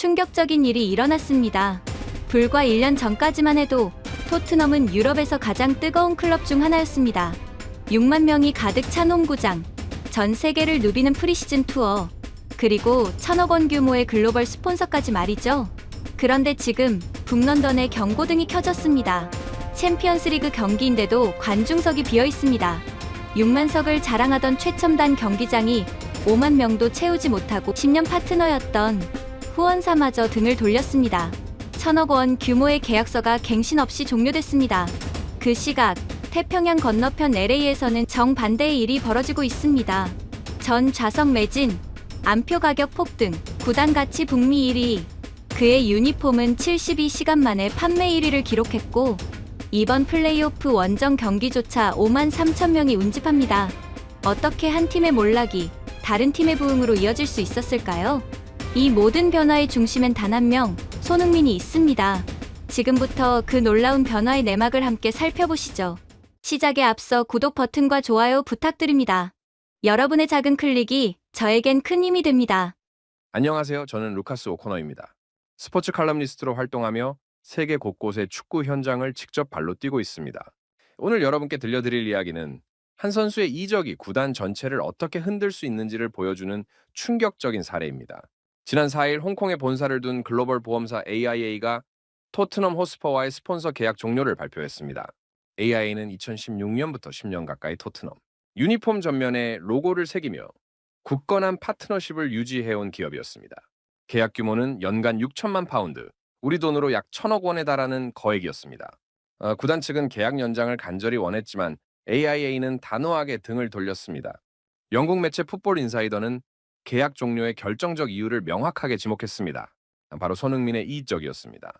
충격적인 일이 일어났습니다. 불과 1년 전까지만 해도 토트넘은 유럽에서 가장 뜨거운 클럽 중 하나였습니다. 6만 명이 가득 찬 홈구장, 전 세계를 누비는 프리시즌 투어, 그리고 1,000억 원 규모의 글로벌 스폰서까지 말이죠. 그런데 지금 북런던에 경고등이 켜졌습니다. 챔피언스리그 경기인데도 관중석이 비어 있습니다. 6만 석을 자랑하던 최첨단 경기장이 5만 명도 채우지 못하고 10년 파트너였던 후원사마저 등을 돌렸습니다. 1,000억 원 규모의 계약서가 갱신 없이 종료됐습니다. 그 시각 태평양 건너편 LA에서는 정반대의 일이 벌어지고 있습니다. 전 좌석 매진, 안표 가격 폭등, 구단 가치 북미 1위. 그의 유니폼은 72시간 만에 판매 1위를 기록했고 이번 플레이오프 원정 경기조차 5만 3천 명이 운집합니다. 어떻게 한 팀의 몰락이 다른 팀의 부흥으로 이어질 수 있었을까요? 이 모든 변화의 중심엔 단 한 명, 손흥민이 있습니다. 지금부터 그 놀라운 변화의 내막을 함께 살펴보시죠. 시작에 앞서 구독 버튼과 좋아요 부탁드립니다. 여러분의 작은 클릭이 저에겐 큰 힘이 됩니다. 안녕하세요. 저는 루카스 오코너입니다. 스포츠 칼럼니스트로 활동하며 세계 곳곳의 축구 현장을 직접 발로 뛰고 있습니다. 오늘 여러분께 들려드릴 이야기는 한 선수의 이적이 구단 전체를 어떻게 흔들 수 있는지를 보여주는 충격적인 사례입니다. 지난 4일 홍콩에 본사를 둔 글로벌 보험사 AIA가 토트넘 호스퍼와의 스폰서 계약 종료를 발표했습니다. AIA는 2016년부터 10년 가까이 토트넘 유니폼 전면에 로고를 새기며 굳건한 파트너십을 유지해온 기업이었습니다. 계약 규모는 연간 6천만 파운드, 우리 돈으로 약 1,000억 원에 달하는 거액이었습니다. 구단 측은 계약 연장을 간절히 원했지만 AIA는 단호하게 등을 돌렸습니다. 영국 매체 풋볼 인사이더는 계약 종료의 결정적 이유를 명확하게 지목했습니다. 바로 손흥민의 이적이었습니다.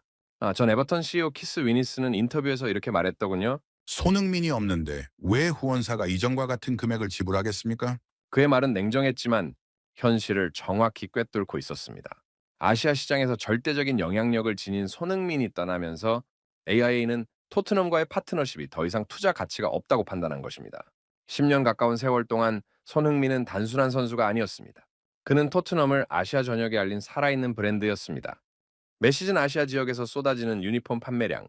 전 에버턴 CEO 키스 위니스는 인터뷰에서 이렇게 말했더군요. 손흥민이 없는데 왜 후원사가 이전과 같은 금액을 지불하겠습니까? 그의 말은 냉정했지만 현실을 정확히 꿰뚫고 있었습니다. 아시아 시장에서 절대적인 영향력을 지닌 손흥민이 떠나면서 AIA는 토트넘과의 파트너십이 더 이상 투자 가치가 없다고 판단한 것입니다. 10년 가까운 세월 동안 손흥민은 단순한 선수가 아니었습니다. 그는 토트넘을 아시아 전역에 알린 살아있는 브랜드였습니다. 매 시즌 아시아 지역에서 쏟아지는 유니폼 판매량,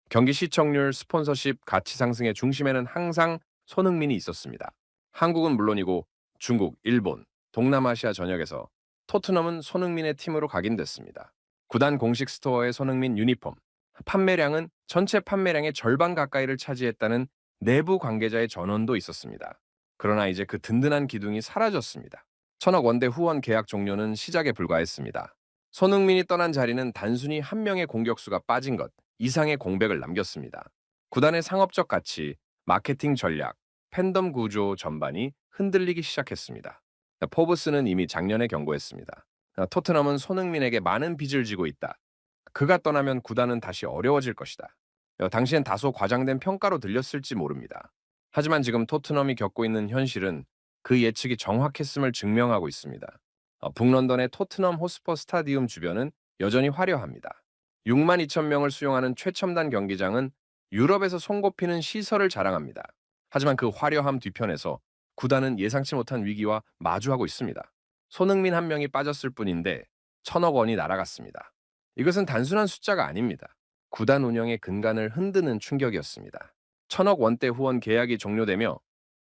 경기 시청률, 스폰서십, 가치 상승의 중심에는 항상 손흥민이 있었습니다. 한국은 물론이고 중국, 일본, 동남아시아 전역에서 토트넘은 손흥민의 팀으로 각인됐습니다. 구단 공식 스토어의 손흥민 유니폼, 판매량은 전체 판매량의 절반 가까이를 차지했다는 내부 관계자의 전언도 있었습니다. 그러나 이제 그 든든한 기둥이 사라졌습니다. 1,000억 원대 후원 계약 종료는 시작에 불과했습니다. 손흥민이 떠난 자리는 단순히 한 명의 공격수가 빠진 것 이상의 공백을 남겼습니다. 구단의 상업적 가치, 마케팅 전략, 팬덤 구조 전반이 흔들리기 시작했습니다. 포브스는 이미 작년에 경고했습니다. 토트넘은 손흥민에게 많은 빚을 지고 있다. 그가 떠나면 구단은 다시 어려워질 것이다. 당시엔 다소 과장된 평가로 들렸을지 모릅니다. 하지만 지금 토트넘이 겪고 있는 현실은 그 예측이 정확했음을 증명하고 있습니다. 북런던의 토트넘 호스퍼 스타디움 주변은 여전히 화려합니다. 6만 2천 명을 수용하는 최첨단 경기장은 유럽에서 손꼽히는 시설을 자랑합니다. 하지만 그 화려함 뒤편에서 구단은 예상치 못한 위기와 마주하고 있습니다. 손흥민 한 명이 빠졌을 뿐인데 1,000억 원이 날아갔습니다. 이것은 단순한 숫자가 아닙니다. 구단 운영의 근간을 흔드는 충격이었습니다. 1,000억 원대 후원 계약이 종료되며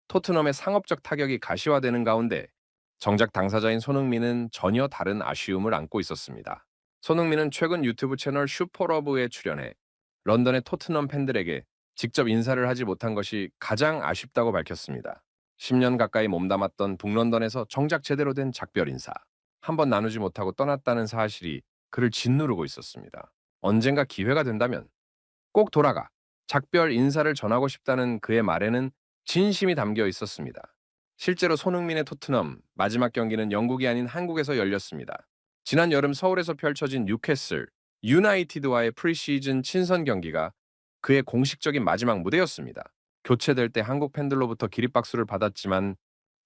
토트넘의 상업적 타격이 가시화되는 가운데 정작 당사자인 손흥민은 전혀 다른 아쉬움을 안고 있었습니다. 손흥민은 최근 유튜브 채널 슈퍼러브에 출연해 런던의 토트넘 팬들에게 직접 인사를 하지 못한 것이 가장 아쉽다고 밝혔습니다. 10년 가까이 몸담았던 북런던에서 정작 제대로 된 작별 인사, 한 번 나누지 못하고 떠났다는 사실이 그를 짓누르고 있었습니다. 언젠가 기회가 된다면 꼭 돌아가 작별 인사를 전하고 싶다는 그의 말에는 진심이 담겨 있었습니다. 실제로 손흥민의 토트넘 마지막 경기는 영국이 아닌 한국에서 열렸습니다. 지난 여름 서울에서 펼쳐진 뉴캐슬 유나이티드와의 프리시즌 친선 경기가 그의 공식적인 마지막 무대였습니다. 교체될 때 한국 팬들로부터 기립박수를 받았지만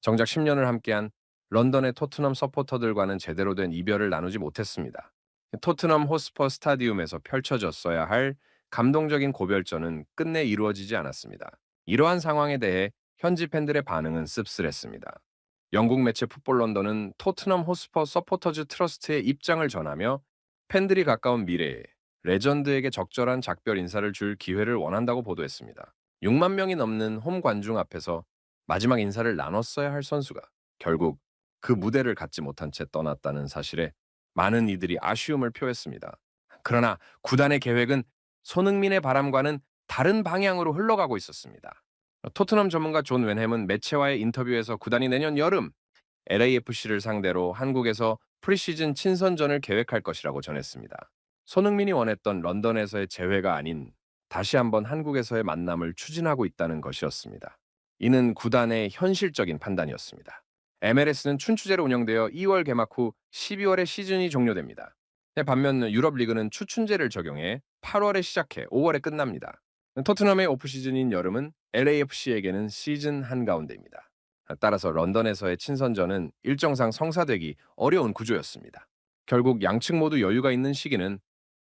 정작 10년을 함께한 런던의 토트넘 서포터들과는 제대로 된 이별을 나누지 못했습니다. 토트넘 호스퍼 스타디움에서 펼쳐졌어야 할 감동적인 고별전은 끝내 이루어지지 않았습니다. 이러한 상황에 대해 현지 팬들의 반응은 씁쓸했습니다. 영국 매체 풋볼 런던은 토트넘 호스퍼 서포터즈 트러스트의 입장을 전하며 팬들이 가까운 미래에 레전드에게 적절한 작별 인사를 줄 기회를 원한다고 보도했습니다. 6만 명이 넘는 홈 관중 앞에서 마지막 인사를 나눴어야 할 선수가 결국 그 무대를 갖지 못한 채 떠났다는 사실에 많은 이들이 아쉬움을 표했습니다. 그러나 구단의 계획은 손흥민의 바람과는 다른 방향으로 흘러가고 있었습니다. 토트넘 전문가 존 웬햄은 매체와의 인터뷰에서 구단이 내년 여름 LAFC를 상대로 한국에서 프리시즌 친선전을 계획할 것이라고 전했습니다. 손흥민이 원했던 런던에서의 재회가 아닌 다시 한번 한국에서의 만남을 추진하고 있다는 것이었습니다. 이는 구단의 현실적인 판단이었습니다. MLS는 춘추제로 운영되어 2월 개막 후 12월에 시즌이 종료됩니다. 반면 유럽 리그는 추춘제를 적용해 8월에 시작해 5월에 끝납니다. 토트넘의 오프시즌인 여름은 LAFC에게는 시즌 한가운데입니다. 따라서 런던에서의 친선전은 일정상 성사되기 어려운 구조였습니다. 결국 양측 모두 여유가 있는 시기는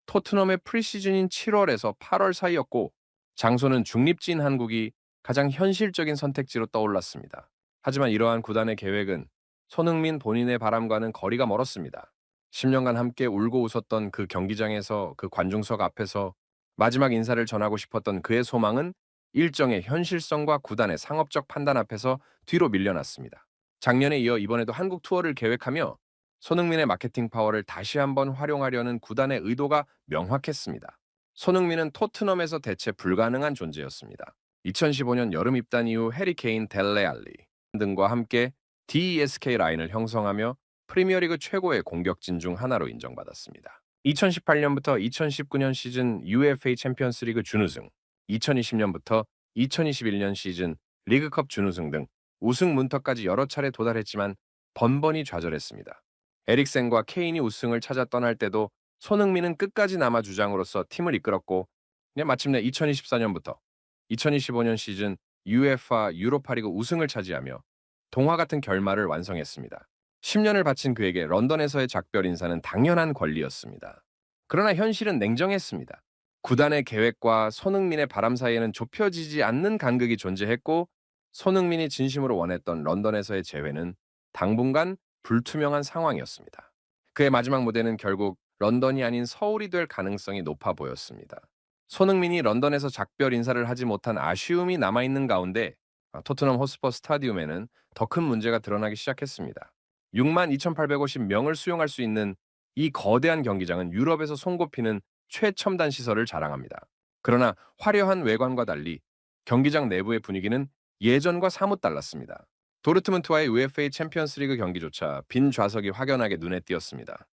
토트넘의 프리시즌인 7월에서 8월 사이였고 장소는 중립지인 한국이 가장 현실적인 선택지로 떠올랐습니다. 하지만 이러한 구단의 계획은 손흥민 본인의 바람과는 거리가 멀었습니다. 10년간 함께 울고 웃었던 그 경기장에서 그 관중석 앞에서 마지막 인사를 전하고 싶었던 그의 소망은 일정의 현실성과 구단의 상업적 판단 앞에서 뒤로 밀려났습니다. 작년에 이어 이번에도 한국 투어를 계획하며 손흥민의 마케팅 파워를 다시 한번 활용하려는 구단의 의도가 명확했습니다. 손흥민은 토트넘에서 대체 불가능한 존재였습니다. 2015년 여름 입단 이후 해리 케인, 델레 알리 등과 함께 DESK 라인을 형성하며 프리미어리그 최고의 공격진 중 하나로 인정받았습니다. 2018년부터 2019년 시즌 UFA 챔피언스리그 준우승, 2020년부터 2021년 시즌 리그컵 준우승 등 우승 문턱까지 여러 차례 도달했지만 번번이 좌절했습니다. 에릭센과 케인이 우승을 찾아 떠날 때도 손흥민은 끝까지 남아 주장으로서 팀을 이끌었고 마침내 2024년부터 2025년 시즌 UEFA 유로파리그 우승을 차지하며 동화 같은 결말을 완성했습니다. 10년을 바친 그에게 런던에서의 작별 인사는 당연한 권리였습니다. 그러나 현실은 냉정했습니다. 구단의 계획과 손흥민의 바람 사이에는 좁혀지지 않는 간극이 존재했고 손흥민이 진심으로 원했던 런던에서의 재회는 당분간 불투명한 상황이었습니다. 그의 마지막 무대는 결국 런던이 아닌 서울이 될 가능성이 높아 보였습니다. 손흥민이 런던에서 작별 인사를 하지 못한 아쉬움이 남아있는 가운데 토트넘 호스퍼 스타디움에는 더 큰 문제가 드러나기 시작했습니다. 62,850명을 수용할 수 있는 이 거대한 경기장은 유럽에서 손꼽히는 최첨단 시설을 자랑합니다. 그러나 화려한 외관과 달리 경기장 내부의 분위기는 예전과 사뭇 달랐습니다. 도르트문트와의 UEFA 챔피언스리그 경기조차 빈 좌석이 확연하게 눈에 띄었습니다.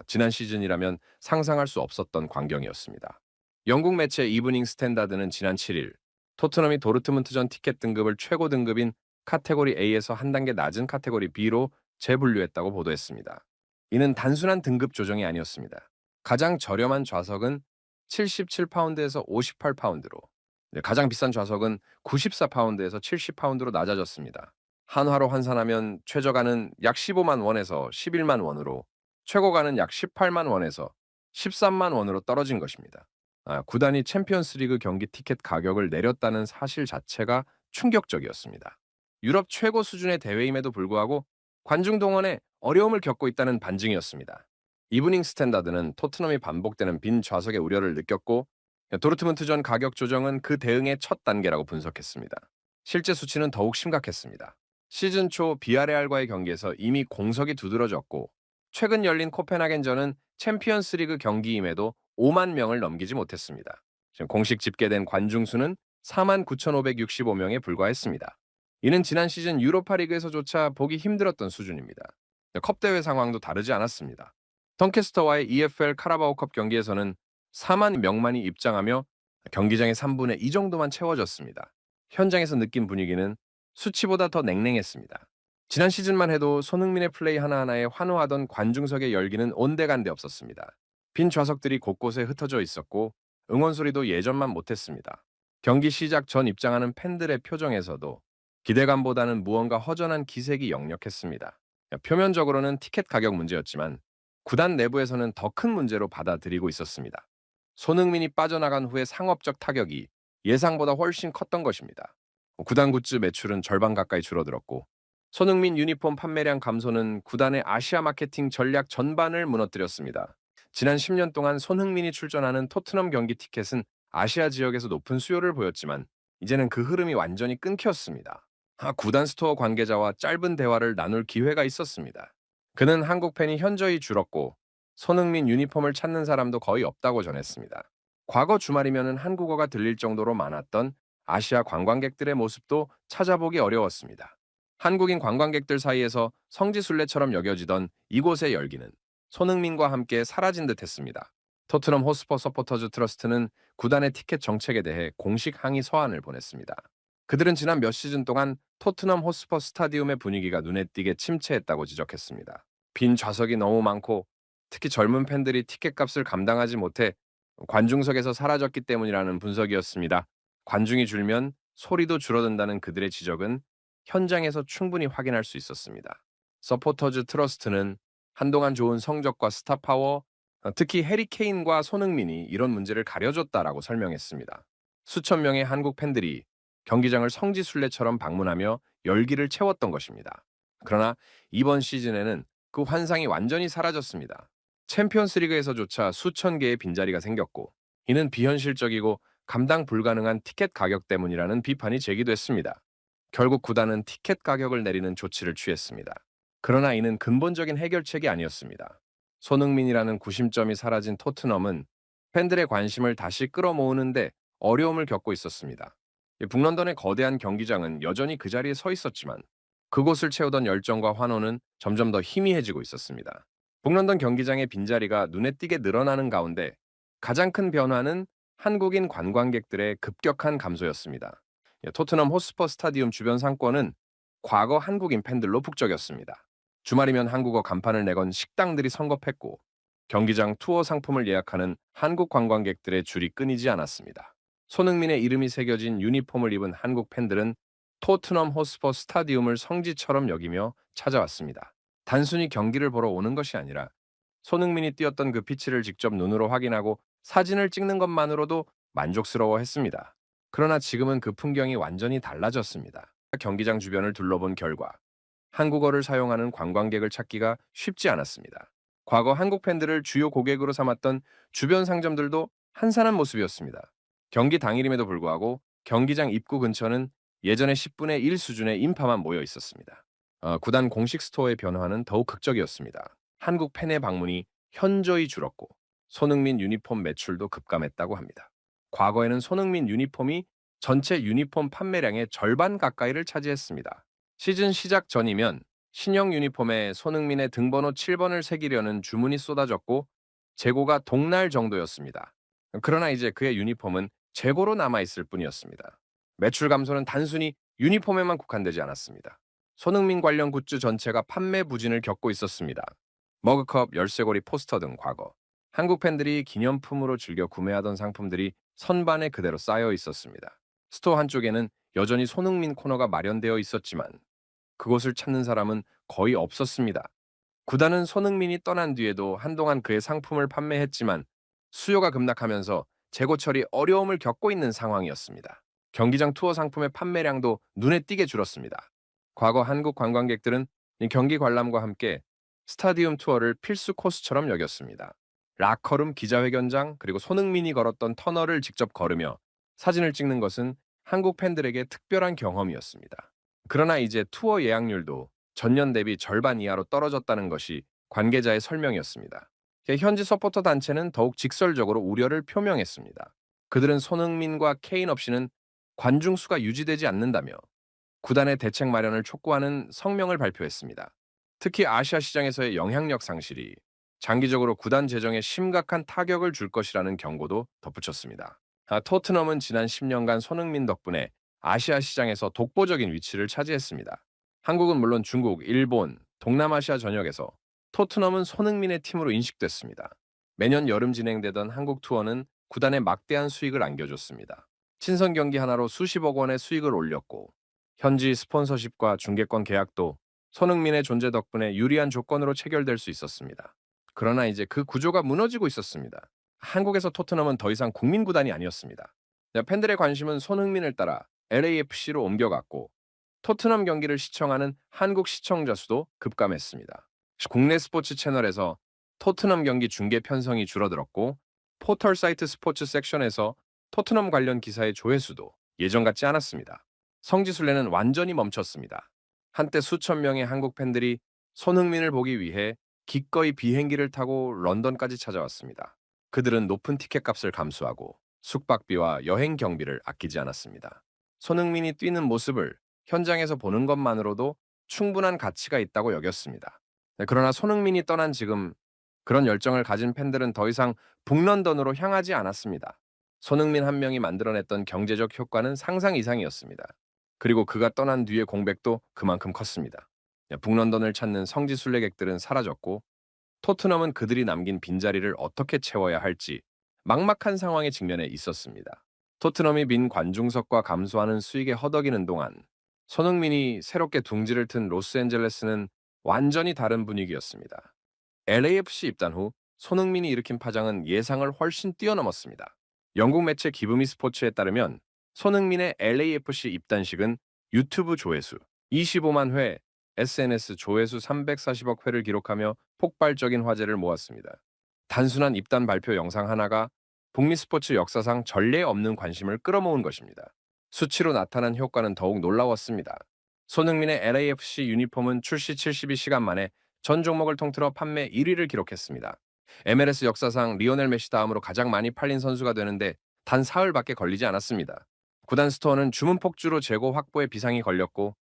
지난 시즌이라면 상상할 수 없었던 광경이었습니다. 영국 매체 이브닝 스탠다드는 지난 7일 토트넘이 도르트문트전 티켓 등급을 최고 등급인 카테고리 A에서 한 단계 낮은 카테고리 B로 재분류했다고 보도했습니다. 이는 단순한 등급 조정이 아니었습니다. 가장 저렴한 좌석은 77파운드에서 58파운드로, 가장 비싼 좌석은 94파운드에서 70파운드로 낮아졌습니다. 한화로 환산하면 최저가는 약 15만 원에서 11만 원으로 최고가는 약 18만 원에서 13만 원으로 떨어진 것입니다. 구단이 챔피언스리그 경기 티켓 가격을 내렸다는 사실 자체가 충격적이었습니다. 유럽 최고 수준의 대회임에도 불구하고 관중 동원에 어려움을 겪고 있다는 반증이었습니다. 이브닝 스탠다드는 토트넘이 반복되는 빈 좌석의 우려를 느꼈고 도르트문트전 가격 조정은 그 대응의 첫 단계라고 분석했습니다. 실제 수치는 더욱 심각했습니다. 시즌 초 비아레알과의 경기에서 이미 공석이 두드러졌고 최근 열린 코펜하겐전은 챔피언스리그 경기임에도 5만 명을 넘기지 못했습니다. 지금 공식 집계된 관중 수는 4만 9,565명에 불과했습니다. 이는 지난 시즌 유로파리그에서조차 보기 힘들었던 수준입니다. 컵 대회 상황도 다르지 않았습니다. 덩캐스터와의 EFL 카라바오컵 경기에서는 4만 명만이 입장하며 경기장의 3분의 2 정도만 채워졌습니다. 현장에서 느낀 분위기는 수치보다 더 냉랭했습니다. 지난 시즌만 해도 손흥민의 플레이 하나하나에 환호하던 관중석의 열기는 온데간데 없었습니다. 빈 좌석들이 곳곳에 흩어져 있었고 응원 소리도 예전만 못했습니다. 경기 시작 전 입장하는 팬들의 표정에서도 기대감보다는 무언가 허전한 기색이 역력했습니다. 표면적으로는 티켓 가격 문제였지만 구단 내부에서는 더 큰 문제로 받아들이고 있었습니다. 손흥민이 빠져나간 후의 상업적 타격이 예상보다 훨씬 컸던 것입니다. 구단 굿즈 매출은 절반 가까이 줄어들었고 손흥민 유니폼 판매량 감소는 구단의 아시아 마케팅 전략 전반을 무너뜨렸습니다. 지난 10년 동안 손흥민이 출전하는 토트넘 경기 티켓은 아시아 지역에서 높은 수요를 보였지만 이제는 그 흐름이 완전히 끊겼습니다. 구단 스토어 관계자와 짧은 대화를 나눌 기회가 있었습니다. 그는 한국 팬이 현저히 줄었고 손흥민 유니폼을 찾는 사람도 거의 없다고 전했습니다. 과거 주말이면 한국어가 들릴 정도로 많았던 아시아 관광객들의 모습도 찾아보기 어려웠습니다. 한국인 관광객들 사이에서 성지순례처럼 여겨지던 이곳의 열기는 손흥민과 함께 사라진 듯 했습니다. 토트넘 호스퍼 서포터즈 트러스트는 구단의 티켓 정책에 대해 공식 항의 서한을 보냈습니다. 그들은 지난 몇 시즌 동안 토트넘 호스퍼 스타디움의 분위기가 눈에 띄게 침체했다고 지적했습니다. 빈 좌석이 너무 많고 특히 젊은 팬들이 티켓값을 감당하지 못해 관중석에서 사라졌기 때문이라는 분석이었습니다. 관중이 줄면 소리도 줄어든다는 그들의 지적은 현장에서 충분히 확인할 수 있었습니다. 서포터즈 트러스트는 한동안 좋은 성적과 스타 파워, 특히 해리 케인과 손흥민이 이런 문제를 가려줬다라고 설명했습니다. 수천 명의 한국 팬들이 경기장을 성지순례처럼 방문하며 열기를 채웠던 것입니다. 그러나 이번 시즌에는 그 환상이 완전히 사라졌습니다. 챔피언스리그에서조차 수천 개의 빈자리가 생겼고 이는 비현실적이고 감당 불가능한 티켓 가격 때문이라는 비판이 제기됐습니다. 결국 구단은 티켓 가격을 내리는 조치를 취했습니다. 그러나 이는 근본적인 해결책이 아니었습니다. 손흥민이라는 구심점이 사라진 토트넘은 팬들의 관심을 다시 끌어모으는데 어려움을 겪고 있었습니다. 북런던의 거대한 경기장은 여전히 그 자리에 서 있었지만 그곳을 채우던 열정과 환호는 점점 더 희미해지고 있었습니다. 북런던 경기장의 빈자리가 눈에 띄게 늘어나는 가운데 가장 큰 변화는 한국인 관광객들의 급격한 감소였습니다. 토트넘 호스퍼 스타디움 주변 상권은 과거 한국인 팬들로 북적였습니다. 주말이면 한국어 간판을 내건 식당들이 성급했고 경기장 투어 상품을 예약하는 한국 관광객들의 줄이 끊이지 않았습니다. 손흥민의 이름이 새겨진 유니폼을 입은 한국 팬들은 토트넘 호스퍼 스타디움을 성지처럼 여기며 찾아왔습니다. 단순히 경기를 보러 오는 것이 아니라 손흥민이 뛰었던 그 피치를 직접 눈으로 확인하고 사진을 찍는 것만으로도 만족스러워했습니다. 그러나 지금은 그 풍경이 완전히 달라졌습니다. 경기장 주변을 둘러본 결과 한국어를 사용하는 관광객을 찾기가 쉽지 않았습니다. 과거 한국 팬들을 주요 고객으로 삼았던 주변 상점들도 한산한 모습이었습니다. 경기 당일임에도 불구하고 경기장 입구 근처는 예전의 10분의 1 수준의 인파만 모여 있었습니다. 구단 공식 스토어의 변화는 더욱 극적이었습니다. 한국 팬의 방문이 현저히 줄었고 손흥민 유니폼 매출도 급감했다고 합니다. 과거에는 손흥민 유니폼이 전체 유니폼 판매량의 절반 가까이를 차지했습니다. 시즌 시작 전이면 신형 유니폼에 손흥민의 등번호 7번을 새기려는 주문이 쏟아졌고 재고가 동날 정도였습니다. 그러나 이제 그의 유니폼은 재고로 남아있을 뿐이었습니다. 매출 감소는 단순히 유니폼에만 국한되지 않았습니다. 손흥민 관련 굿즈 전체가 판매 부진을 겪고 있었습니다. 머그컵, 열쇠고리, 포스터 등 과거 한국 팬들이 기념품으로 즐겨 구매하던 상품들이 선반에 그대로 쌓여 있었습니다. 스토어 한쪽에는 여전히 손흥민 코너가 마련되어 있었지만 그곳을 찾는 사람은 거의 없었습니다. 구단은 손흥민이 떠난 뒤에도 한동안 그의 상품을 판매했지만 수요가 급락하면서 재고 처리 어려움을 겪고 있는 상황이었습니다. 경기장 투어 상품의 판매량도 눈에 띄게 줄었습니다. 과거 한국 관광객들은 이 경기 관람과 함께 스타디움 투어를 필수 코스처럼 여겼습니다. 락커룸 기자회견장 그리고 손흥민이 걸었던 터널을 직접 걸으며 사진을 찍는 것은 한국 팬들에게 특별한 경험이었습니다. 그러나 이제 투어 예약률도 전년 대비 절반 이하로 떨어졌다는 것이 관계자의 설명이었습니다. 현지 서포터 단체는 더욱 직설적으로 우려를 표명했습니다. 그들은 손흥민과 케인 없이는 관중 수가 유지되지 않는다며 구단의 대책 마련을 촉구하는 성명을 발표했습니다. 특히 아시아 시장에서의 영향력 상실이 장기적으로 구단 재정에 심각한 타격을 줄 것이라는 경고도 덧붙였습니다. 토트넘은 지난 10년간 손흥민 덕분에 아시아 시장에서 독보적인 위치를 차지했습니다. 한국은 물론 중국, 일본, 동남아시아 전역에서 토트넘은 손흥민의 팀으로 인식됐습니다. 매년 여름 진행되던 한국 투어는 구단에 막대한 수익을 안겨줬습니다. 친선 경기 하나로 수십억 원의 수익을 올렸고 현지 스폰서십과 중계권 계약도 손흥민의 존재 덕분에 유리한 조건으로 체결될 수 있었습니다. 그러나 이제 그 구조가 무너지고 있었습니다. 한국에서 토트넘은 더 이상 국민구단이 아니었습니다. 팬들의 관심은 손흥민을 따라 LAFC로 옮겨갔고 토트넘 경기를 시청하는 한국 시청자 수도 급감했습니다. 국내 스포츠 채널에서 토트넘 경기 중계 편성이 줄어들었고 포털 사이트 스포츠 섹션에서 토트넘 관련 기사의 조회수도 예전 같지 않았습니다. 성지순례는 완전히 멈췄습니다. 한때 수천 명의 한국 팬들이 손흥민을 보기 위해 기꺼이 비행기를 타고 런던까지 찾아왔습니다. 그들은 높은 티켓값을 감수하고 숙박비와 여행 경비를 아끼지 않았습니다. 손흥민이 뛰는 모습을 현장에서 보는 것만으로도 충분한 가치가 있다고 여겼습니다. 네, 그러나 손흥민이 떠난 지금 그런 열정을 가진 팬들은 더 이상 북런던으로 향하지 않았습니다. 손흥민 한 명이 만들어냈던 경제적 효과는 상상 이상이었습니다. 그리고 그가 떠난 뒤의 공백도 그만큼 컸습니다. 북런던을 찾는 성지 순례객들은 사라졌고 토트넘은 그들이 남긴 빈자리를 어떻게 채워야 할지 막막한 상황에 직면해 있었습니다. 토트넘이 빈 관중석과 감소하는 수익에 허덕이는 동안 손흥민이 새롭게 둥지를 튼 로스앤젤레스는 완전히 다른 분위기였습니다. LAFC 입단 후 손흥민이 일으킨 파장은 예상을 훨씬 뛰어넘었습니다. 영국 매체 기브미 스포츠에 따르면 손흥민의 LAFC 입단식은 유튜브 조회수 25만 회, SNS 조회수 340억 회를 기록하며 폭발적인 화제를 모았습니다. 단순한 입단 발표 영상 하나가 북미 스포츠 역사상 전례 없는 관심을 끌어모은 것입니다. 수치로 나타난 효과는 더욱 놀라웠습니다. 손흥민의 LAFC 유니폼은 출시 72시간 만에 전 종목을 통틀어 판매 1위를 기록했습니다. MLS 역사상 리오넬 메시 다음으로 가장 많이 팔린 선수가 되는데 단 사흘밖에 걸리지 않았습니다. 구단 스토어는 주문 폭주로 재고 확보에 비상이 걸렸고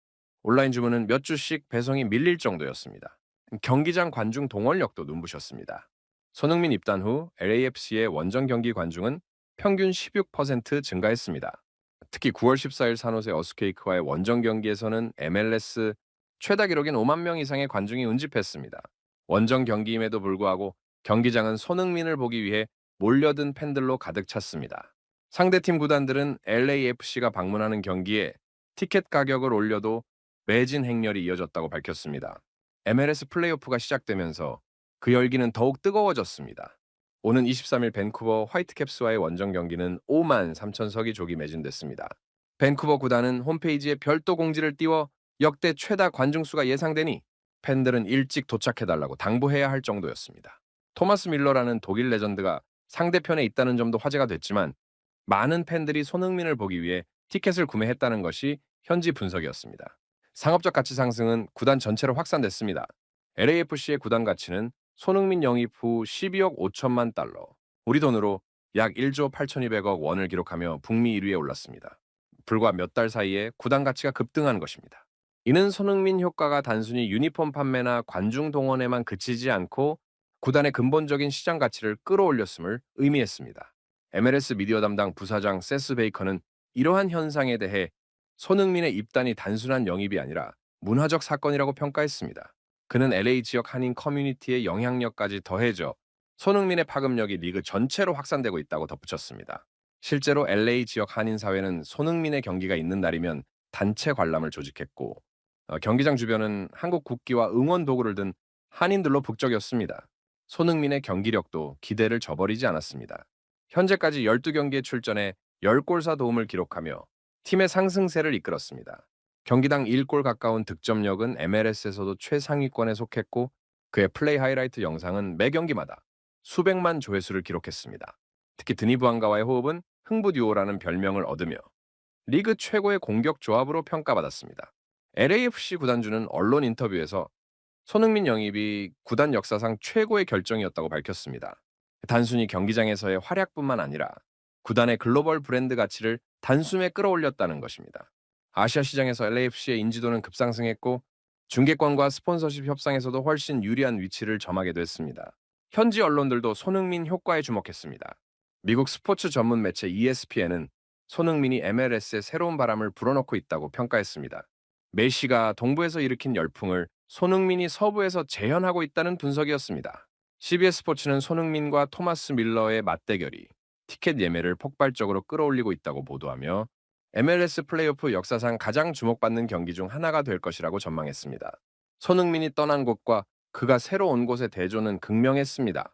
온라인 주문은 몇 주씩 배송이 밀릴 정도였습니다. 경기장 관중 동원력도 눈부셨습니다. 손흥민 입단 후 LAFC의 원정 경기 관중은 평균 16% 증가했습니다. 특히 9월 14일 산호세 어스케이크와의 원정 경기에서는 MLS 최다 기록인 5만 명 이상의 관중이 운집했습니다. 원정 경기임에도 불구하고 경기장은 손흥민을 보기 위해 몰려든 팬들로 가득 찼습니다. 상대팀 구단들은 LAFC가 방문하는 경기에 티켓 가격을 올려도 매진 행렬이 이어졌다고 밝혔습니다. MLS 플레이오프가 시작되면서 그 열기는 더욱 뜨거워졌습니다. 오는 23일 밴쿠버 화이트캡스와의 원정 경기는 5만 3천석이 조기 매진됐습니다. 밴쿠버 구단은 홈페이지에 별도 공지를 띄워 역대 최다 관중수가 예상되니 팬들은 일찍 도착해달라고 당부해야 할 정도였습니다. 토마스 밀러라는 독일 레전드가 상대편에 있다는 점도 화제가 됐지만 많은 팬들이 손흥민을 보기 위해 티켓을 구매했다는 것이 현지 분석이었습니다. 상업적 가치 상승은 구단 전체로 확산됐습니다. LAFC의 구단 가치는 손흥민 영입 후 12억 5천만 달러, 우리 돈으로 약 1조 8,200억 원을 기록하며 북미 1위에 올랐습니다. 불과 몇 달 사이에 구단 가치가 급등한 것입니다. 이는 손흥민 효과가 단순히 유니폼 판매나 관중 동원에만 그치지 않고 구단의 근본적인 시장 가치를 끌어올렸음을 의미했습니다. MLS 미디어 담당 부사장 세스 베이커는 이러한 현상에 대해 손흥민의 입단이 단순한 영입이 아니라 문화적 사건이라고 평가했습니다. 그는 LA 지역 한인 커뮤니티의 영향력까지 더해져 손흥민의 파급력이 리그 전체로 확산되고 있다고 덧붙였습니다. 실제로 LA 지역 한인 사회는 손흥민의 경기가 있는 날이면 단체 관람을 조직했고 경기장 주변은 한국 국기와 응원 도구를 든 한인들로 북적였습니다. 손흥민의 경기력도 기대를 저버리지 않았습니다. 현재까지 12경기에 출전해 10골 도움을 기록하며 팀의 상승세를 이끌었습니다. 경기당 1골 가까운 득점력은 MLS에서도 최상위권에 속했고 그의 플레이 하이라이트 영상은 매 경기마다 수백만 조회수를 기록했습니다. 특히 드니 부안가와의 호흡은 흥부 듀오라는 별명을 얻으며 리그 최고의 공격 조합으로 평가받았습니다. LAFC 구단주는 언론 인터뷰에서 손흥민 영입이 구단 역사상 최고의 결정이었다고 밝혔습니다. 단순히 경기장에서의 활약뿐만 아니라 구단의 글로벌 브랜드 가치를 단숨에 끌어올렸다는 것입니다. 아시아 시장에서 LAFC의 인지도는 급상승했고 중계권과 스폰서십 협상에서도 훨씬 유리한 위치를 점하게 됐습니다. 현지 언론들도 손흥민 효과에 주목했습니다. 미국 스포츠 전문 매체 ESPN은 손흥민이 MLS에 새로운 바람을 불어넣고 있다고 평가했습니다. 메시가 동부에서 일으킨 열풍을 손흥민이 서부에서 재현하고 있다는 분석이었습니다. CBS 스포츠는 손흥민과 토마스 밀러의 맞대결이 티켓 예매를 폭발적으로 끌어올리고 있다고 보도하며 MLS 플레이오프 역사상 가장 주목받는 경기 중 하나가 될 것이라고 전망했습니다. 손흥민이 떠난 곳과 그가 새로 온 곳의 대조는 극명했습니다.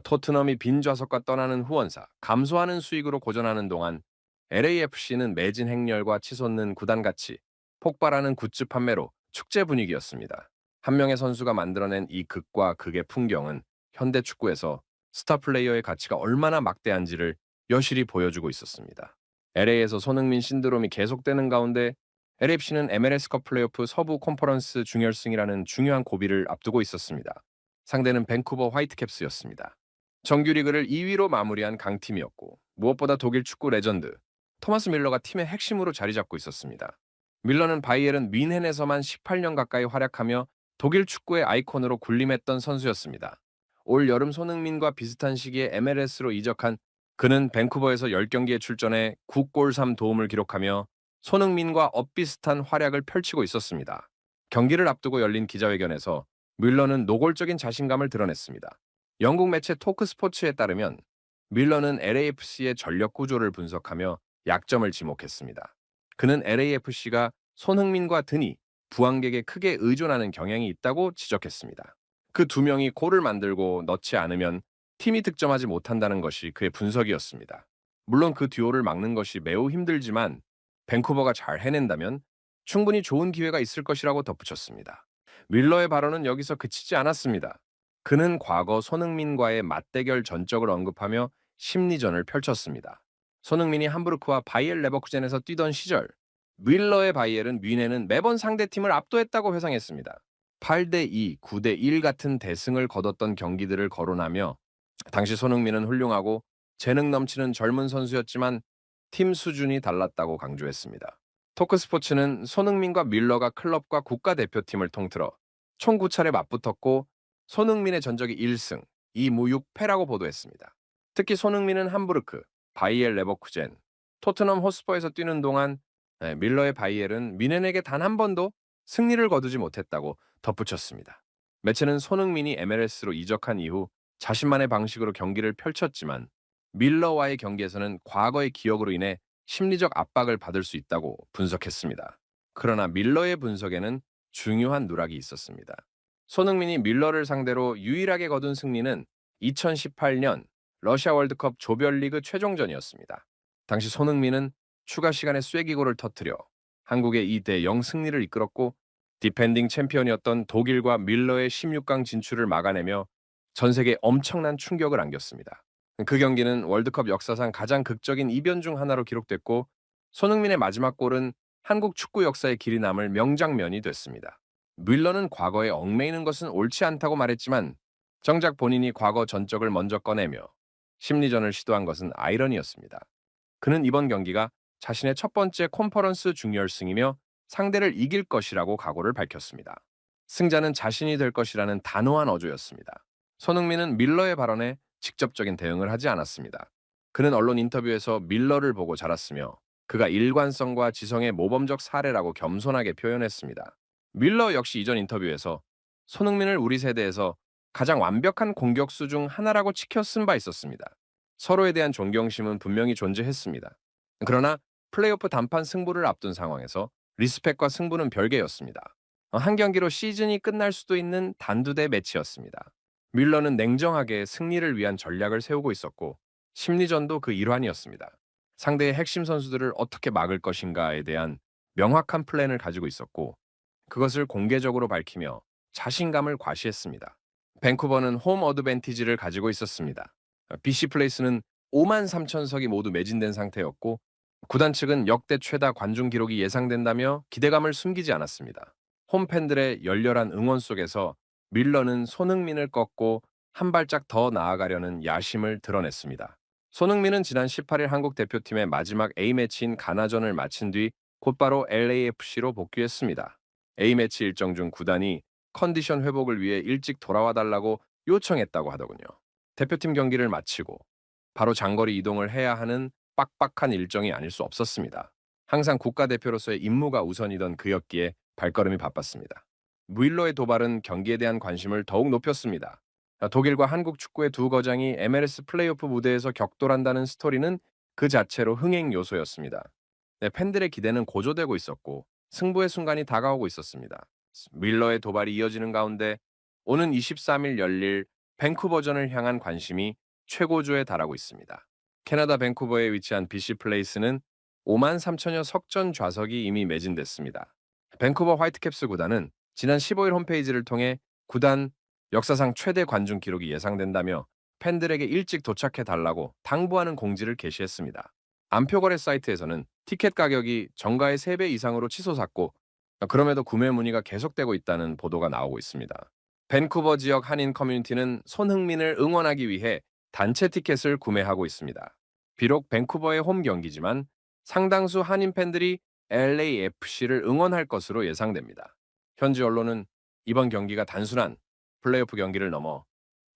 토트넘이 빈 좌석과 떠나는 후원사, 감소하는 수익으로 고전하는 동안 LAFC는 매진 행렬과 치솟는 구단 가치, 폭발하는 굿즈 판매로 축제 분위기였습니다. 한 명의 선수가 만들어낸 이 극과 극의 풍경은 현대 축구에서 스타 플레이어의 가치가 얼마나 막대한지를 여실히 보여주고 있었습니다. LA에서 손흥민 신드롬이 계속되는 가운데 LAFC는 MLS컵 플레이오프 서부 컨퍼런스 준결승이라는 중요한 고비를 앞두고 있었습니다. 상대는 밴쿠버 화이트캡스였습니다. 정규리그를 2위로 마무리한 강팀이었고 무엇보다 독일 축구 레전드 토마스 밀러가 팀의 핵심으로 자리 잡고 있었습니다. 밀러는 바이에른 뮌헨에서만 18년 가까이 활약하며 독일 축구의 아이콘으로 군림했던 선수였습니다. 올 여름 손흥민과 비슷한 시기에 MLS로 이적한 그는 밴쿠버에서 10경기에 출전해 9골 3도움을 기록하며 손흥민과 엇비슷한 활약을 펼치고 있었습니다. 경기를 앞두고 열린 기자회견에서 밀러는 노골적인 자신감을 드러냈습니다. 영국 매체 토크스포츠에 따르면 밀러는 LAFC의 전력 구조를 분석하며 약점을 지목했습니다. 그는 LAFC가 손흥민과 드니, 부항객에 크게 의존하는 경향이 있다고 지적했습니다. 그 두 명이 골을 만들고 넣지 않으면 팀이 득점하지 못한다는 것이 그의 분석이었습니다. 물론 그 듀오를 막는 것이 매우 힘들지만 밴쿠버가 잘 해낸다면 충분히 좋은 기회가 있을 것이라고 덧붙였습니다. 밀러의 발언은 여기서 그치지 않았습니다. 그는 과거 손흥민과의 맞대결 전적을 언급하며 심리전을 펼쳤습니다. 손흥민이 함부르크와 바이엘 레버쿠젠에서 뛰던 시절 밀러의 바이엘은 뮌헨은 매번 상대팀을 압도했다고 회상했습니다. 8대2, 9대1 같은 대승을 거뒀던 경기들을 거론하며 당시 손흥민은 훌륭하고 재능 넘치는 젊은 선수였지만 팀 수준이 달랐다고 강조했습니다. 토크스포츠는 손흥민과 밀러가 클럽과 국가대표팀을 통틀어 총 9차례 맞붙었고 손흥민의 전적이 1승, 2무 6패라고 보도했습니다. 특히 손흥민은 함부르크, 바이엘 레버쿠젠, 토트넘 호스퍼에서 뛰는 동안 밀러의 바이엘은 뮌헨에게 단 한 번도 승리를 거두지 못했다고 덧붙였습니다. 매체는 손흥민이 MLS로 이적한 이후 자신만의 방식으로 경기를 펼쳤지만 밀러와의 경기에서는 과거의 기억으로 인해 심리적 압박을 받을 수 있다고 분석했습니다. 그러나 밀러의 분석에는 중요한 누락이 있었습니다. 손흥민이 밀러를 상대로 유일하게 거둔 승리는 2018년 러시아 월드컵 조별리그 최종전이었습니다. 당시 손흥민은 추가 시간에 쐐기골을 터뜨려 한국의 2대0 승리를 이끌었고 디펜딩 챔피언이었던 독일과 밀러의 16강 진출을 막아내며 전 세계에 엄청난 충격을 안겼습니다. 그 경기는 월드컵 역사상 가장 극적인 이변 중 하나로 기록됐고 손흥민의 마지막 골은 한국 축구 역사에 길이 남을 명장면이 됐습니다. 밀러는 과거에 얽매이는 것은 옳지 않다고 말했지만 정작 본인이 과거 전적을 먼저 꺼내며 심리전을 시도한 것은 아이러니였습니다. 그는 이번 경기가 자신의 첫 번째 컨퍼런스 준결승이며 상대를 이길 것이라고 각오를 밝혔습니다. 승자는 자신이 될 것이라는 단호한 어조였습니다. 손흥민은 밀러의 발언에 직접적인 대응을 하지 않았습니다. 그는 언론 인터뷰에서 밀러를 보고 자랐으며 그가 일관성과 지성의 모범적 사례라고 겸손하게 표현했습니다. 밀러 역시 이전 인터뷰에서 손흥민을 우리 세대에서 가장 완벽한 공격수 중 하나라고 치켜 쓴 바 있었습니다. 서로에 대한 존경심은 분명히 존재했습니다. 그러나 플레이오프 단판 승부를 앞둔 상황에서 리스펙과 승부는 별개였습니다. 한 경기로 시즌이 끝날 수도 있는 단두대 매치였습니다. 밀러는 냉정하게 승리를 위한 전략을 세우고 있었고 심리전도 그 일환이었습니다. 상대의 핵심 선수들을 어떻게 막을 것인가에 대한 명확한 플랜을 가지고 있었고 그것을 공개적으로 밝히며 자신감을 과시했습니다. 밴쿠버는 홈 어드밴티지를 가지고 있었습니다. BC 플레이스는 5만 3천석이 모두 매진된 상태였고 구단 측은 역대 최다 관중 기록이 예상된다며 기대감을 숨기지 않았습니다. 홈팬들의 열렬한 응원 속에서 밀러는 손흥민을 꺾고 한 발짝 더 나아가려는 야심을 드러냈습니다. 손흥민은 지난 18일 한국 대표팀의 마지막 A매치인 가나전을 마친 뒤 곧바로 LAFC로 복귀했습니다. A매치 일정 중 구단이 컨디션 회복을 위해 일찍 돌아와 달라고 요청했다고 하더군요. 대표팀 경기를 마치고 바로 장거리 이동을 해야 하는 빡빡한 일정이 아닐 수 없었습니다. 항상 국가대표로서의 임무가 우선이던 그였기에 발걸음이 바빴습니다. 밀러의 도발은 경기에 대한 관심을 더욱 높였습니다. 독일과 한국 축구의 두 거장이 MLS 플레이오프 무대에서 격돌한다는 스토리는 그 자체로 흥행 요소였습니다. 팬들의 기대는 고조되고 있었고 승부의 순간이 다가오고 있었습니다. 밀러의 도발이 이어지는 가운데 오는 23일 열릴 밴쿠버전을 향한 관심이 최고조에 달하고 있습니다. 캐나다 밴쿠버에 위치한 BC 플레이스는 5만 3천여 석전 좌석이 이미 매진됐습니다. 밴쿠버 화이트캡스 구단은 지난 15일 홈페이지를 통해 구단 역사상 최대 관중 기록이 예상된다며 팬들에게 일찍 도착해 달라고 당부하는 공지를 게시했습니다. 암표거래 사이트에서는 티켓 가격이 정가의 3배 이상으로 치솟았고 그럼에도 구매 문의가 계속되고 있다는 보도가 나오고 있습니다. 밴쿠버 지역 한인 커뮤니티는 손흥민을 응원하기 위해 단체 티켓을 구매하고 있습니다. 비록 밴쿠버의 홈 경기지만 상당수 한인 팬들이 LAFC를 응원할 것으로 예상됩니다. 현지 언론은 이번 경기가 단순한 플레이오프 경기를 넘어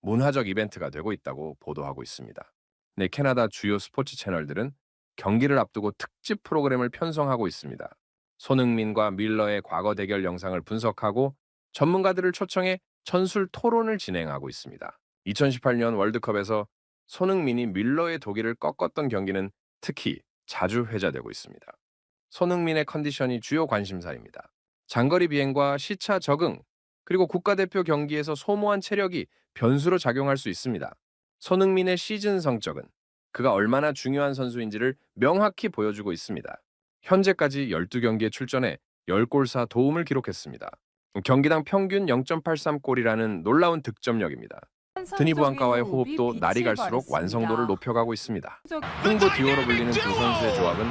문화적 이벤트가 되고 있다고 보도하고 있습니다. 네, 캐나다 주요 스포츠 채널들은 경기를 앞두고 특집 프로그램을 편성하고 있습니다. 손흥민과 밀러의 과거 대결 영상을 분석하고 전문가들을 초청해 전술 토론을 진행하고 있습니다. 2018년 월드컵에서 손흥민이 밀러의 독일을 꺾었던 경기는 특히 자주 회자되고 있습니다. 손흥민의 컨디션이 주요 관심사입니다. 장거리 비행과 시차 적응, 그리고 국가대표 경기에서 소모한 체력이 변수로 작용할 수 있습니다. 손흥민의 시즌 성적은 그가 얼마나 중요한 선수인지를 명확히 보여주고 있습니다. 현재까지 12경기에 출전해 10골4 도움을 기록했습니다. 경기당 평균 0.83골이라는 놀라운 득점력입니다. 드니 부안가와의 호흡도 날이 갈수록 완성도를 높여가고 있습니다. 흥부 듀오로 불리는 두 선수의 조합은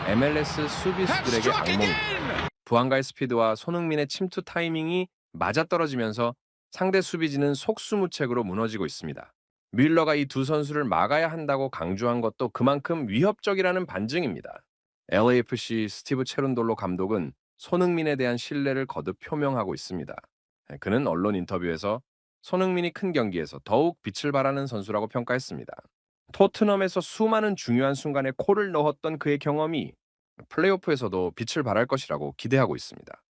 MLS 수비수들에게 악몽입니다. 부안가의 스피드와 손흥민의 침투 타이밍이 맞아떨어지면서 상대 수비진은 속수무책으로 무너지고 있습니다. 밀러가 이 두 선수를 막아야 한다고 강조한 것도 그만큼 위협적이라는 반증입니다. LAFC 스티브 체룬돌로 감독은 손흥민에 대한 신뢰를 거듭 표명하고 있습니다. 그는 언론 인터뷰에서 손흥민이 큰 경기에서 더욱 빛을 발하는 선수라고 평가했습니다. 토트넘에서 수많은 중요한 순간에 골을 넣었던 그의 경험이 플레이오프에서도 빛을 발할 것이라고 기대하고 있습니다.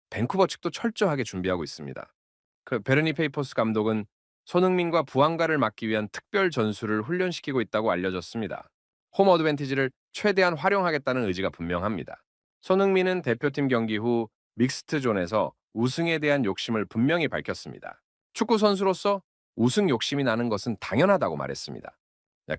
밴쿠버 측도 철저하게 준비하고 있습니다. 베르니 페이퍼스 감독은 손흥민과 부안가를 막기 위한 특별 전술을 훈련시키고 있다고 알려졌습니다. 홈 어드밴티지를 최대한 활용하겠다는 의지가 분명합니다. 손흥민은 대표팀 경기 후 믹스트 존에서 우승에 대한 욕심을 분명히 밝혔습니다. 축구 선수로서 우승 욕심이 나는 것은 당연하다고 말했습니다.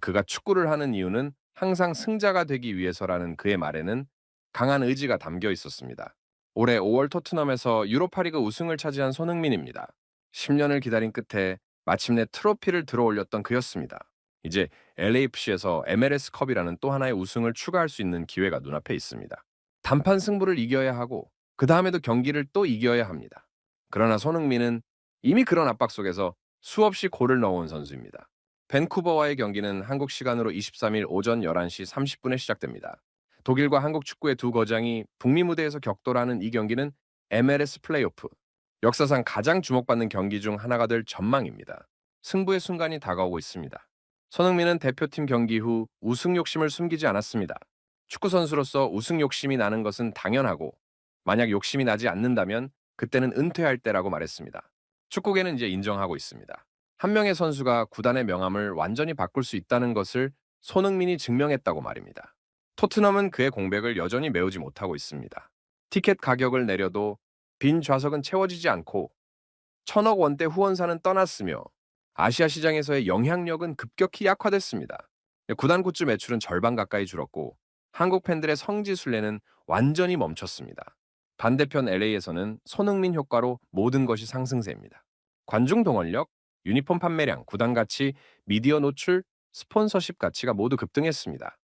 그가 축구를 하는 이유는 항상 승자가 되기 위해서라는 그의 말에는 강한 의지가 담겨 있었습니다. 올해 5월 토트넘에서 유로파리그 우승을 차지한 손흥민입니다. 10년을 기다린 끝에 마침내 트로피를 들어올렸던 그였습니다. 이제 LAFC에서 MLS컵이라는 또 하나의 우승을 추가할 수 있는 기회가 눈앞에 있습니다. 단판 승부를 이겨야 하고 그 다음에도 경기를 또 이겨야 합니다. 그러나 손흥민은 이미 그런 압박 속에서 수없이 골을 넣어온 선수입니다. 밴쿠버와의 경기는 한국 시간으로 23일 오전 11시 30분에 시작됩니다. 독일과 한국 축구의 두 거장이 북미 무대에서 격돌하는 이 경기는 MLS 플레이오프, 역사상 가장 주목받는 경기 중 하나가 될 전망입니다. 승부의 순간이 다가오고 있습니다. 손흥민은 대표팀 경기 후 우승 욕심을 숨기지 않았습니다. 축구 선수로서 우승 욕심이 나는 것은 당연하고 만약 욕심이 나지 않는다면 그때는 은퇴할 때라고 말했습니다. 축구계는 이제 인정하고 있습니다. 한 명의 선수가 구단의 명암을 완전히 바꿀 수 있다는 것을 손흥민이 증명했다고 말입니다. 토트넘은 그의 공백을 여전히 메우지 못하고 있습니다. 티켓 가격을 내려도 빈 좌석은 채워지지 않고 1,000억 원대 후원사는 떠났으며 아시아 시장에서의 영향력은 급격히 약화됐습니다. 구단 굿즈 매출은 절반 가까이 줄었고 한국 팬들의 성지 순례는 완전히 멈췄습니다. 반대편 LA에서는 손흥민 효과로 모든 것이 상승세입니다. 관중 동원력, 유니폼 판매량, 구단 가치, 미디어 노출, 스폰서십 가치가 모두 급등했습니다.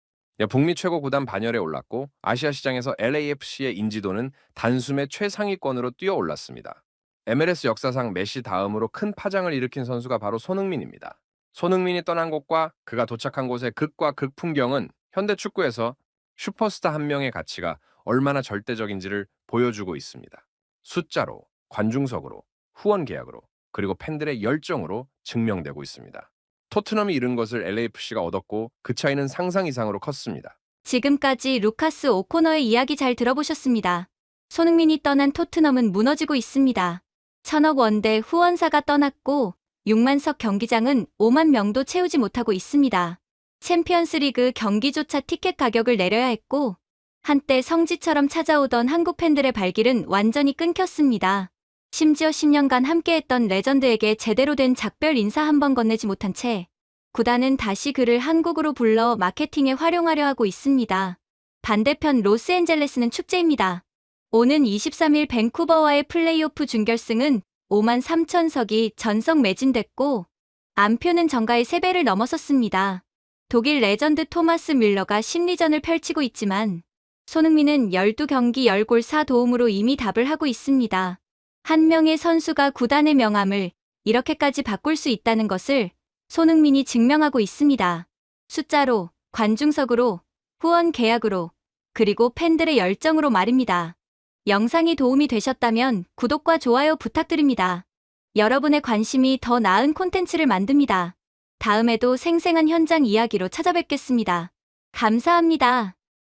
북미 최고 구단 반열에 올랐고 아시아 시장에서 LAFC의 인지도는 단숨에 최상위권으로 뛰어올랐습니다. MLS 역사상 메시 다음으로 큰 파장을 일으킨 선수가 바로 손흥민입니다. 손흥민이 떠난 곳과 그가 도착한 곳의 극과 극 풍경은 현대 축구에서 슈퍼스타 한 명의 가치가 얼마나 절대적인지를 보여주고 있습니다. 숫자로, 관중석으로, 후원 계약으로, 그리고 팬들의 열정으로 증명되고 있습니다. 토트넘이 잃은 것을 LAFC가 얻었고 그 차이는 상상 이상으로 컸습니다. 지금까지 루카스 오코너의 이야기 잘 들어보셨습니다. 손흥민이 떠난 토트넘은 무너지고 있습니다. 1,000억 원대 후원사가 떠났고 6만석 경기장은 5만 명도 채우지 못하고 있습니다. 챔피언스리그 경기조차 티켓 가격을 내려야 했고 한때 성지처럼 찾아오던 한국 팬들의 발길은 완전히 끊겼습니다. 심지어 10년간 함께했던 레전드에게 제대로 된 작별 인사 한 번 건네지 못한 채 구단은 다시 그를 한국으로 불러 마케팅에 활용하려 하고 있습니다. 반대편 로스앤젤레스는 축제입니다. 오는 23일 밴쿠버와의 플레이오프 준결승은 5만 3천석이 전석 매진됐고 안표는 정가의 3배를 넘어섰습니다. 독일 레전드 토마스 뮬러가 심리전을 펼치고 있지만 손흥민은 12경기 10골 4도움으로 이미 답을 하고 있습니다. 한 명의 선수가 구단의 명암을 이렇게까지 바꿀 수 있다는 것을 손흥민이 증명하고 있습니다. 숫자로, 관중석으로, 후원 계약으로, 그리고 팬들의 열정으로 말입니다. 영상이 도움이 되셨다면 구독과 좋아요 부탁드립니다. 여러분의 관심이 더 나은 콘텐츠를 만듭니다. 다음에도 생생한 현장 이야기로 찾아뵙겠습니다. 감사합니다.